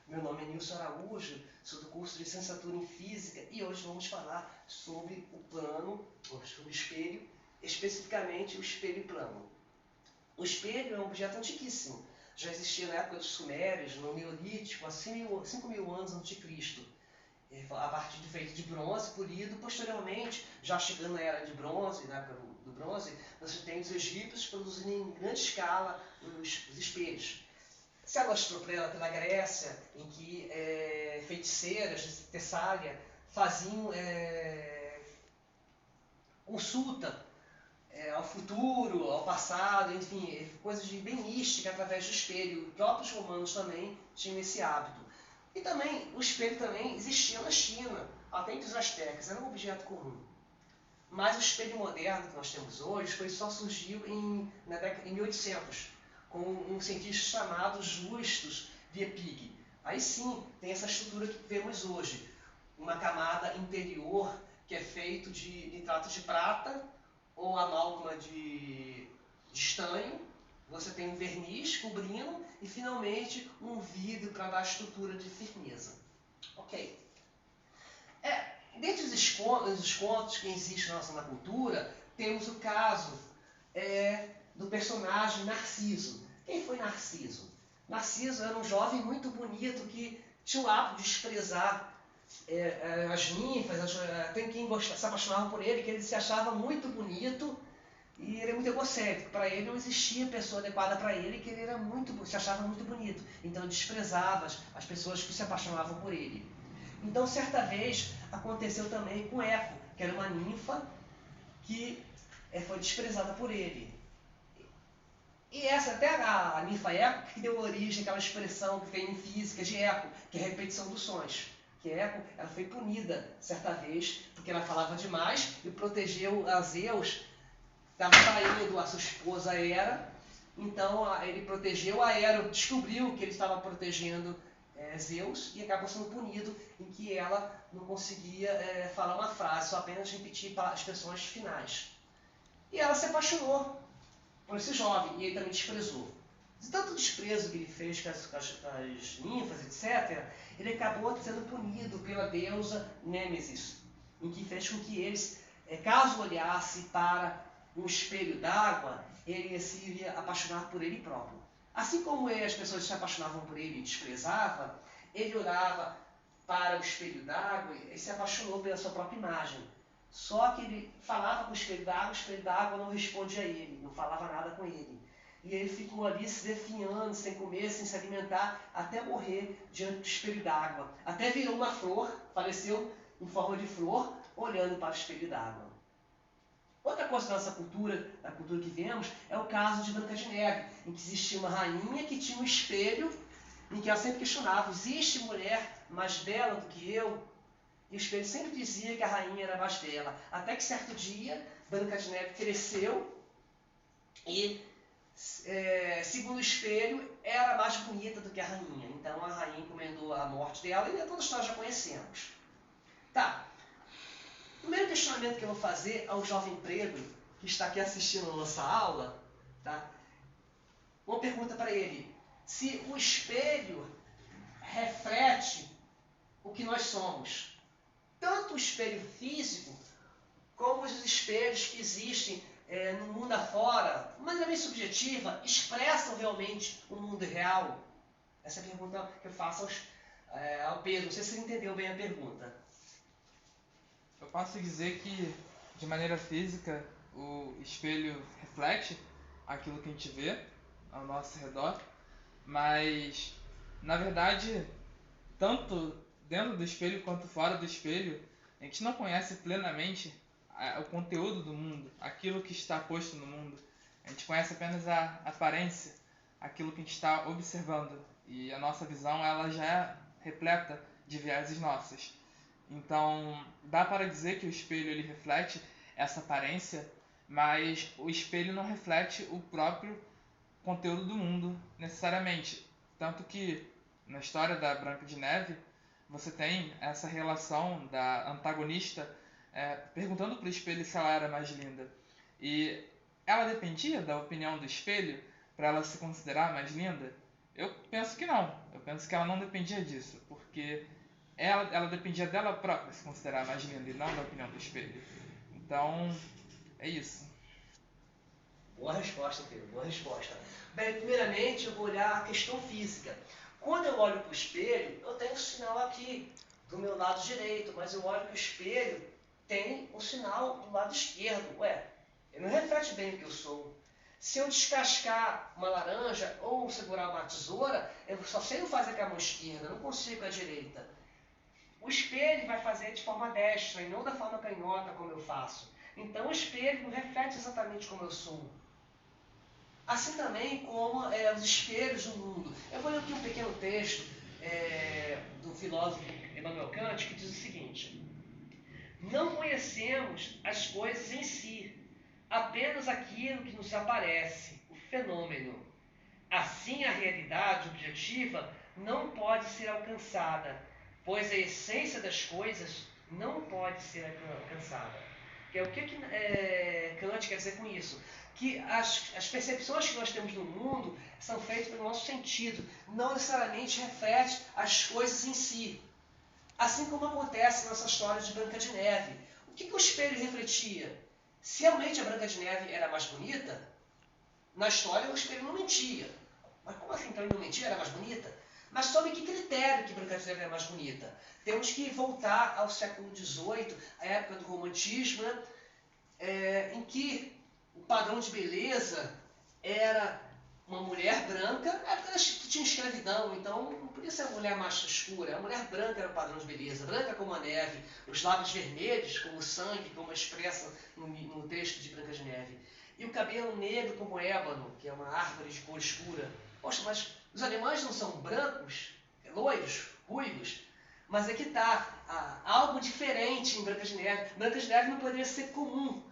Meu nome é Nilson Araújo, sou do curso de Licenciatura em Física e hoje vamos falar sobre o plano, ou sobre o espelho, especificamente o espelho plano. O espelho é um objeto antiquíssimo, já existia na época dos Sumérios, no Neolítico, há 5.000 anos antes de Cristo, a partir de feito de bronze polido. Posteriormente, já chegando na era de bronze, na época do bronze, você tem os egípcios produzindo em grande escala os espelhos. Se alastrou pela Grécia, em que feiticeiras de Tessália faziam consulta ao futuro, ao passado, enfim, coisas de bem mística através do espelho. Os próprios romanos também tinham esse hábito. E também, o espelho também existia na China, até entre os astecas, era um objeto comum. Mas o espelho moderno que nós temos hoje só surgiu em 1800, com um cientista chamado Justus Liebig. Aí sim, tem essa estrutura que vemos hoje. Uma camada interior que é feito de nitrato de prata ou amálgama de estanho. Você tem um verniz cobrindo e, finalmente, um vidro para dar estrutura de firmeza. Ok. Dentre os descontos que existem na nossa cultura, temos o caso do personagem Narciso. Quem foi Narciso? Narciso era um jovem muito bonito que tinha o hábito de desprezar as ninfas, tem quem se apaixonava por ele, que ele se achava muito bonito e ele era muito egocêntrico. Para ele não existia pessoa adequada para ele, que ele era se achava muito bonito. Então ele desprezava as pessoas que se apaixonavam por ele. Então, certa vez, aconteceu também com Eco, que era uma ninfa que foi desprezada por ele. E essa até a ninfa Eco que deu origem àquela expressão que tem em física de eco, que é a repetição dos sons. Que Eco, ela foi punida certa vez porque ela falava demais e protegeu a Zeus, estava traindo a sua esposa Hera. Então ele protegeu a Hera, descobriu que ele estava protegendo Zeus e acabou sendo punido, em que ela não conseguia falar uma frase, só apenas repetir as expressões finais. E ela se apaixonou por esse jovem e ele também desprezou. De tanto desprezo que ele fez com as ninfas, etc., ele acabou sendo punido pela deusa Nêmesis, em que fez com que eles, caso olhasse para um espelho d'água, ele se iria apaixonar por ele próprio. Assim como as pessoas se apaixonavam por ele e desprezavam, ele olhava para o espelho d'água e se apaixonou pela sua própria imagem. Só que ele falava com o espelho d'água não respondia a ele, não falava nada com ele. E ele ficou ali se definhando, sem comer, sem se alimentar, até morrer diante do espelho d'água. Até virou uma flor, faleceu em forma de flor, olhando para o espelho d'água. Outra coisa da nossa cultura, da cultura que vemos, é o caso de Branca de Neve, em que existia uma rainha que tinha um espelho, em que ela sempre questionava: existe mulher mais bela do que eu? E o espelho sempre dizia que a rainha era mais bela. Até que certo dia, Branca de Neve cresceu e, segundo o espelho, era mais bonita do que a rainha. Então a rainha encomendou a morte dela e toda a história já conhecemos. Tá. O primeiro questionamento que eu vou fazer ao jovem preto que está aqui assistindo a nossa aula, tá? Uma pergunta para ele: se o espelho reflete o que nós somos, tanto o espelho físico como os espelhos que existem no mundo afora, de maneira bem subjetiva, expressam realmente o mundo real? Essa é a pergunta que eu faço ao Pedro. Não sei se ele entendeu bem a pergunta. Eu posso dizer que, de maneira física, o espelho reflete aquilo que a gente vê ao nosso redor, mas, na verdade, tanto dentro do espelho quanto fora do espelho, a gente não conhece plenamente o conteúdo do mundo, aquilo que está posto no mundo. A gente conhece apenas a aparência, aquilo que a gente está observando, e a nossa visão ela já é repleta de vieses nossas. Então, dá para dizer que o espelho ele reflete essa aparência, mas o espelho não reflete o próprio conteúdo do mundo necessariamente. Tanto que, na história da Branca de Neve, você tem essa relação da antagonista perguntando para o espelho se ela era mais linda. E ela dependia da opinião do espelho para ela se considerar mais linda. Eu penso que não. Eu penso que ela não dependia disso, porque ela dependia dela própria se considerar mais linda e não da opinião do espelho. Então, é isso. Boa resposta, Pedro, boa resposta. Bem, primeiramente eu vou olhar a questão física. Quando eu olho para o espelho, eu tenho um sinal aqui do meu lado direito, mas eu olho para o espelho, tem um sinal do lado esquerdo. Ué, ele não reflete bem o que eu sou. Se eu descascar uma laranja ou segurar uma tesoura, eu só sei o fazer com a mão esquerda, não consigo com a direita. O espelho vai fazer de forma destra e não da forma canhota como eu faço. Então o espelho não reflete exatamente como eu sou. Assim também como os espelhos do mundo. Eu vou ler aqui um pequeno texto do filósofo Immanuel Kant que diz o seguinte: não conhecemos as coisas em si, apenas aquilo que nos aparece, o fenômeno. Assim, a realidade objetiva não pode ser alcançada, pois a essência das coisas não pode ser alcançada. O que Kant quer dizer com isso? Que as percepções que nós temos no mundo são feitas pelo nosso sentido, não necessariamente reflete as coisas em si. Assim como acontece nessa história de Branca de Neve. O que o espelho refletia? Se realmente a Branca de Neve era mais bonita, na história o espelho não mentia. Mas como assim então ele não mentia? Era mais bonita? Mas sob que critério que Branca de Neve era mais bonita? Temos que voltar ao século XVIII, à época do romantismo, né? Em que o padrão de beleza era uma mulher branca, época que tinha escravidão, então não podia ser uma mulher mais escura, a mulher branca era o padrão de beleza, branca como a neve, os lábios vermelhos como o sangue, como expressa no texto de Branca de Neve, e o cabelo negro como ébano, que é uma árvore de cor escura. Poxa, mas os alemães não são brancos, loiros, ruivos? Mas é que está algo diferente em Branca de Neve. Branca de Neve não poderia ser comum.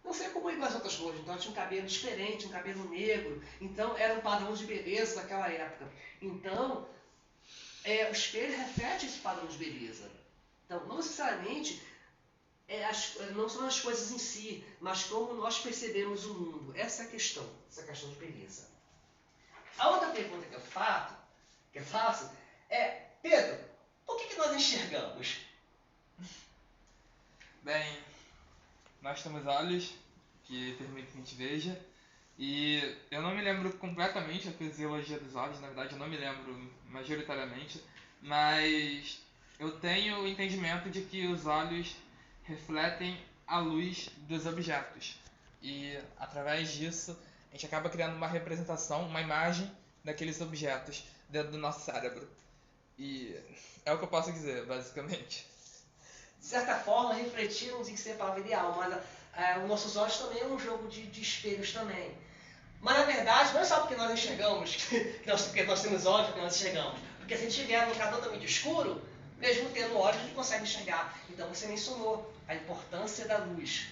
Não sei como igual as outras cores, então ela tinha um cabelo diferente, um cabelo negro, então era um padrão de beleza daquela época. Então, o espelho reflete esse padrão de beleza. Então, não necessariamente não são as coisas em si, mas como nós percebemos o mundo. Essa é a questão de beleza. A outra pergunta que eu faço é, Pedro, por que nós enxergamos? Bem, nós temos olhos que permitem que a gente veja. E eu não me lembro completamente a fisiologia dos olhos, na verdade eu não me lembro majoritariamente, mas eu tenho o entendimento de que os olhos refletem a luz dos objetos. E através disso a gente acaba criando uma representação, uma imagem daqueles objetos dentro do nosso cérebro. E é o que eu posso dizer, basicamente. De certa forma, refletir não diz que seja a palavra ideal, mas os nossos olhos também é um jogo de espelhos também. Mas na verdade, não é só porque nós enxergamos, porque nós temos olhos que nós enxergamos. Porque se a gente estiver num lugar totalmente escuro, mesmo tendo olhos, a gente consegue enxergar. Então você mencionou a importância da luz.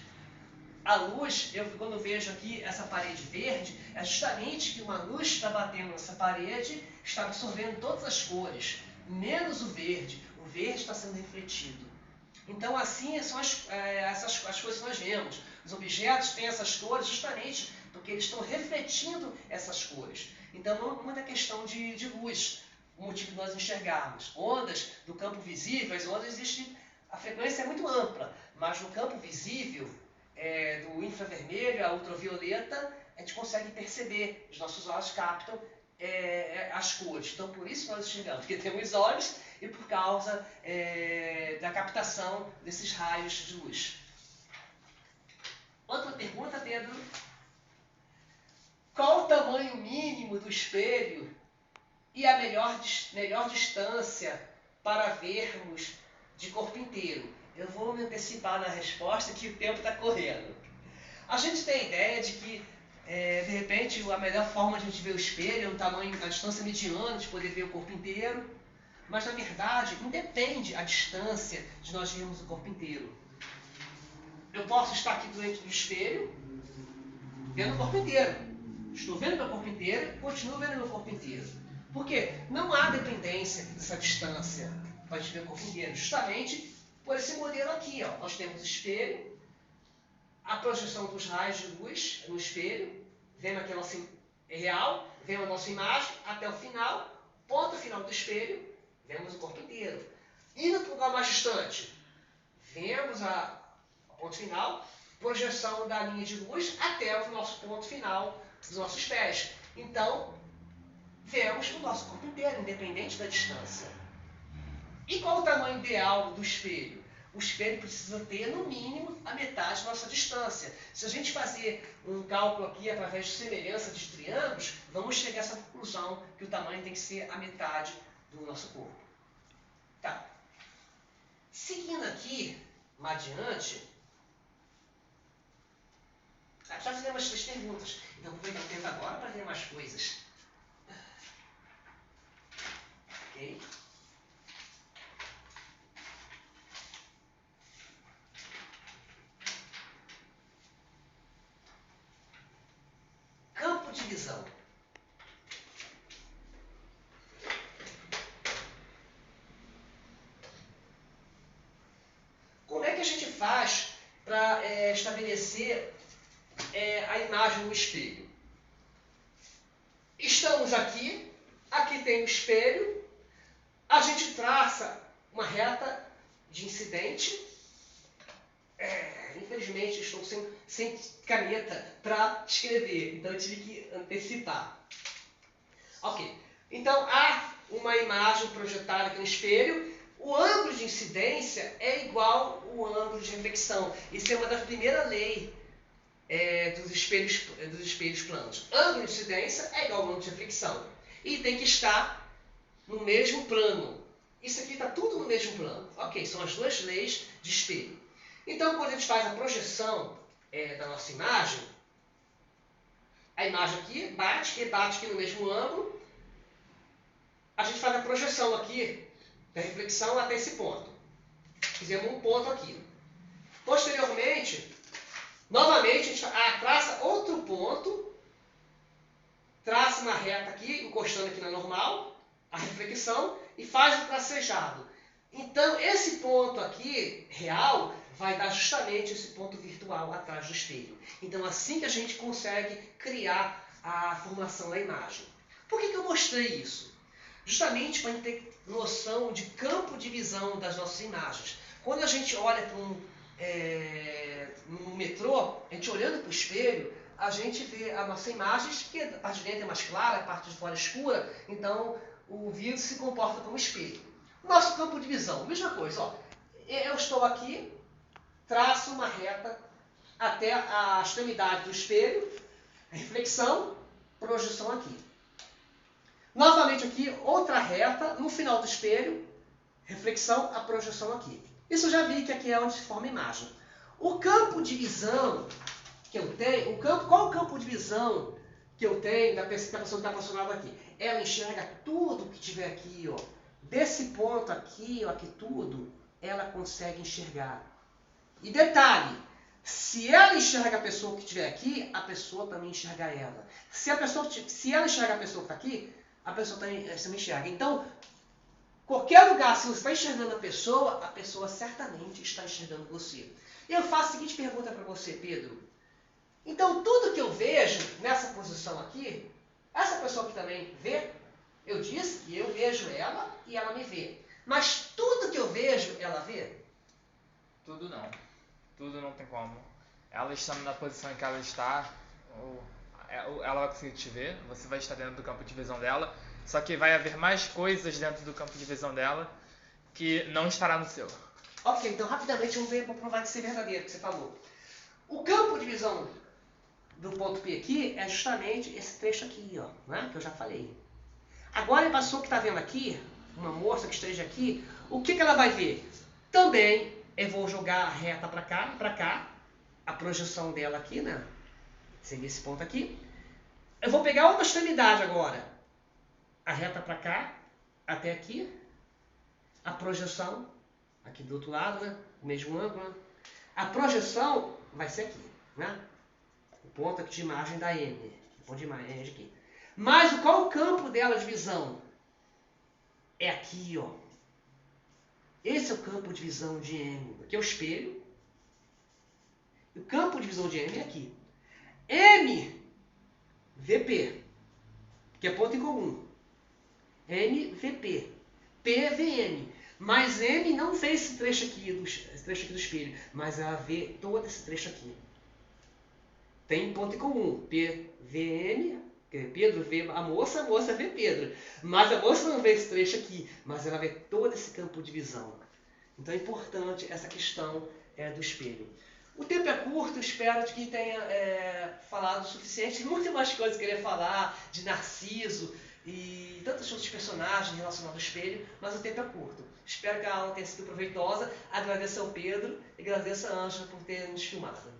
A luz, quando eu vejo aqui essa parede verde, é justamente que uma luz está batendo nessa parede, está absorvendo todas as cores, menos o verde. O verde está sendo refletido. Então, assim são as coisas que nós vemos. Os objetos têm essas cores justamente porque eles estão refletindo essas cores. Então, não é muita questão de luz, o motivo de nós enxergarmos. Ondas do campo visível, as ondas existem, a frequência é muito ampla, mas no campo visível, do infravermelho à ultravioleta, a gente consegue perceber, os nossos olhos captam as cores. Então, por isso nós enxergamos, porque temos olhos e por causa da captação desses raios de luz. Outra pergunta, Pedro. Qual o tamanho mínimo do espelho e a melhor distância para vermos de corpo inteiro? Eu vou me antecipar na resposta que o tempo está correndo. A gente tem a ideia de que, de repente, a melhor forma de a gente ver o espelho é o tamanho, a distância mediana de poder ver o corpo inteiro. Mas, na verdade, independe a distância de nós vermos o corpo inteiro. Eu posso estar aqui diante do espelho, vendo o corpo inteiro. Estou vendo meu corpo inteiro, continuo vendo meu corpo inteiro. Por quê? Não há dependência dessa distância para a gente ver o corpo inteiro. Justamente por esse modelo aqui. Ó. Nós temos o espelho, a projeção dos raios de luz no espelho, vendo aquela assim, real, vemos a nossa imagem até o final, ponto final do espelho, vemos o corpo inteiro. Indo para o lugar mais distante, vemos o ponto final, projeção da linha de luz até o nosso ponto final dos nossos pés. Então, vemos o nosso corpo inteiro, independente da distância. E qual o tamanho ideal do espelho? O espelho precisa ter, no mínimo, a metade da nossa distância. Se a gente fazer um cálculo aqui através de semelhança de triângulos, vamos chegar a essa conclusão que o tamanho tem que ser a metade do nosso corpo. Tá. Seguindo aqui, mais adiante, já fizemos as 3 perguntas. Então, vou aproveitar o tempo agora para ver mais coisas. Ok? Campo de visão. Como é que a gente faz para estabelecer a imagem no espelho? Estamos aqui, aqui tem o espelho, a gente traça uma reta de incidente. Infelizmente estou sem caneta para escrever, então eu tive que antecipar. Ok, então há uma imagem projetada aqui no espelho. O ângulo de incidência é igual ao ângulo de reflexão. Isso é uma das primeiras leis dos espelhos planos. Ângulo de incidência é igual ao ângulo de reflexão. E tem que estar no mesmo plano. Isso aqui está tudo no mesmo plano. Ok, são as 2 leis de espelho. Então, quando a gente faz a projeção da nossa imagem, a imagem aqui bate aqui no mesmo ângulo. A gente faz a projeção aqui da reflexão até esse ponto. Fizemos um ponto aqui. Posteriormente, novamente, a gente traça outro ponto, traça uma reta aqui, encostando aqui na normal, a reflexão, e faz o tracejado. Então, esse ponto aqui, real, vai dar justamente esse ponto virtual atrás do espelho. Então, assim que a gente consegue criar a formação da imagem. Por que eu mostrei isso? Justamente para a gente ter noção de campo de visão das nossas imagens. Quando a gente olha para no metrô, a gente olhando para o espelho, a gente vê a nossa imagem, que a parte de dentro é mais clara, a parte de fora é escura, então o vidro se comporta como espelho. Nosso campo de visão, mesma coisa. Ó. Eu estou aqui, traço uma reta até a extremidade do espelho, reflexão, projeção aqui. Novamente aqui, outra reta, no final do espelho, reflexão, a projeção aqui. Isso eu já vi que aqui é onde se forma a imagem. O campo de visão que eu tenho, qual o campo de visão que eu tenho da pessoa que está posicionada aqui? Ela enxerga tudo que tiver aqui, ó. Desse ponto aqui, ó, aqui tudo, ela consegue enxergar. E detalhe, se ela enxerga a pessoa que estiver aqui, a pessoa também enxerga ela. Se ela enxerga a pessoa que está aqui, a pessoa também enxerga. Então, qualquer lugar, se você está enxergando a pessoa certamente está enxergando você. E eu faço a seguinte pergunta para você, Pedro. Então, tudo que eu vejo nessa posição aqui, essa pessoa que também vê, eu disse que eu vejo ela e ela me vê. Mas tudo que eu vejo, ela vê? Tudo não. Tudo não tem como. Ela estando na posição em que ela está, ela vai conseguir te ver, você vai estar dentro do campo de visão dela, só que vai haver mais coisas dentro do campo de visão dela que não estará no seu. Ok, então rapidamente vamos ver para provar de ser verdadeiro o que você falou. O campo de visão do ponto P aqui é justamente esse trecho aqui, ó, né, que eu já falei. Agora a pessoa que está vendo aqui, uma moça que esteja aqui, o que ela vai ver? Também eu vou jogar a reta para cá, a projeção dela aqui, né? Seria esse ponto aqui. Eu vou pegar outra extremidade agora. A reta para cá, até aqui. A projeção, aqui do outro lado, né? O mesmo ângulo, né? A projeção vai ser aqui, né? O ponto aqui de imagem da M. O ponto de imagem aqui. Mas qual o campo dela de visão? É aqui, ó. Esse é o campo de visão de M. Aqui é o espelho. E o campo de visão de M é aqui. M, VP. que é ponto em comum. M vê P. P vê M. Mas M não vê esse trecho aqui do espelho, mas ela vê todo esse trecho aqui. Tem ponto em comum. P vê M, Pedro vê a moça vê Pedro. Mas a moça não vê esse trecho aqui, mas ela vê todo esse campo de visão. Então é importante essa questão do espelho. O tempo é curto, espero que tenha falado o suficiente. Tem muitas mais coisas que eu queria falar, de Narciso e tantos outros personagens relacionados ao espelho, mas o tempo é curto. Espero que a aula tenha sido proveitosa. Agradeço ao Pedro e agradeço a Ângela por ter nos filmado.